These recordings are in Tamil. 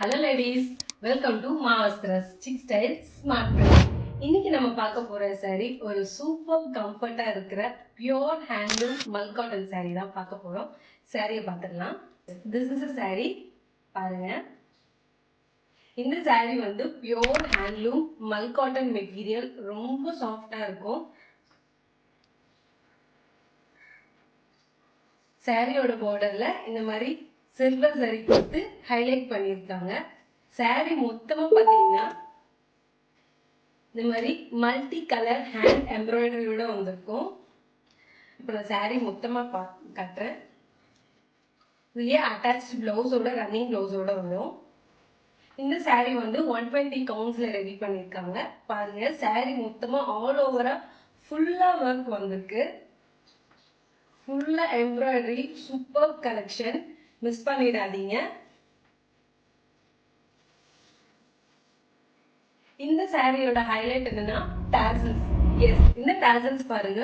Hello ladies, welcome to Mavastras Chic Style Smart Print. இன்னைக்கு நம்ம பார்க்க போற saree ஒரு சூப்பர் கம்ஃபர்ட்டா இருக்கிற பியூர் ஹேண்ட்லூம் மல் காட்டன் saree தான் பார்க்க போறோம். saree பார்த்துடலாம். This is a saree. பாருங்க. இந்த saree வந்து பியூர் ஹேண்ட்லூம் மல் காட்டன் மெட்டீரியல், ரொம்ப சாஃப்ட்டா இருக்கும். சாரியோட பார்டர்ல இந்த மாதிரி சில்வர் சரி கொடுத்து ஹைலைட் பண்ணியிருக்காங்க. சாரி மொத்தமா பார்த்தீங்கன்னா இந்த மாதிரி மல்டி கலர் ஹேண்ட் எம்ப்ராய்டரியோட வந்திருக்கும். இப்போ நான் சாரி மொத்தமா கட்டுறேன். இதுலயே அட்டாச் பிளவுஸோட ரன்னிங் பிளவுஸோட வரும். இந்த சாரி வந்து 120 கவுண்ட்ஸ்ல ரெடி பண்ணியிருக்காங்க. பாருங்க, சாரி மொத்தமா ஆல் ஓவரா ஃபுல்லா ஒர்க் வந்திருக்கு. ஃபுல்லா எம்ப்ராய்டரி, சூப்பர் கலெக்ஷன், மிஸ் பண்ணிடாதீங்க. இந்த சாரியோட ஹைலைட் என்னன்னா டாசல்ஸ். எஸ், இந்த டாசல்ஸ் பாருங்க,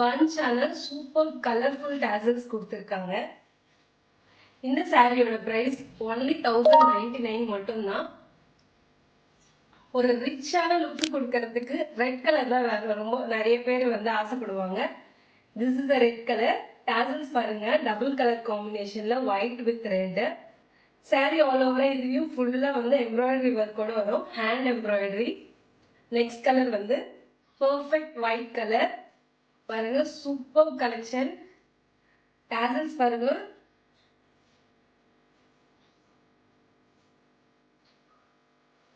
பஞ்சான சூப்பர் கலர்ஃபுல் டாசல்ஸ் கொடுத்துருக்காங்க. இந்த சாரியோட பிரைஸ் only 1099 மட்டும்தான். ஒரு ரிச்சான லுக் கொடுக்கறதுக்கு ரெட் கலர் தான் ரொம்ப நிறைய பேர் வந்து ஆசைப்படுவாங்க. This is the red colour. Tassels பாருங்க, டபுள் கலர் காம்பினேஷன்ல white with red. Sari all over இதுவும் ஃபுல்லா வந்து எம்ப்ராய்டரி ஒர்க்கோட வரும், ஹேண்ட் எம்ப்ராய்டரி. நெக்ஸ்ட் கலர் வந்து பர்ஃபெக்ட் ஒயிட் கலர். பாருங்க, சூப்பர் கலெக்ஷன். டாசல்ஸ் பாருங்க,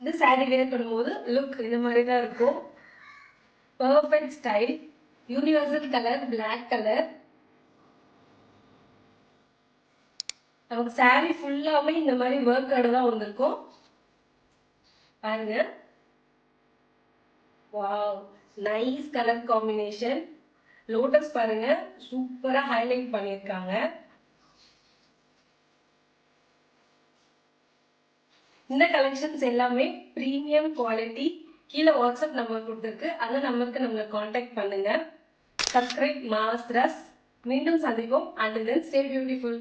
இந்த சாரி வேர் பண்ணும்போது லுக் இந்த மாதிரி தான் இருக்கும். Perfect style, universal colour, black colour. நமக்கு சாரி ஃபுல்லாவே இந்த மாதிரி ஒர்க்கோட தான் வந்திருக்கும். பாருங்க, wow, nice colour combination. Lotus பாருங்க, சூப்பரா ஹைலைட் பண்ணியிருக்காங்க. இந்த கலெக்ஷன்ஸ் எல்லாமே பிரீமியம் குவாலிட்டி. கீழே வாட்ஸ்அப் நம்பர் கொடுத்துருக்கு, அந்த நம்பருக்கு நம்மளை காண்டாக்ட் பண்ணுங்க. சப்ஸ்கிரைப் மாவஸ்திராஸ். மீண்டும் சந்திப்போம். And then stay beautiful.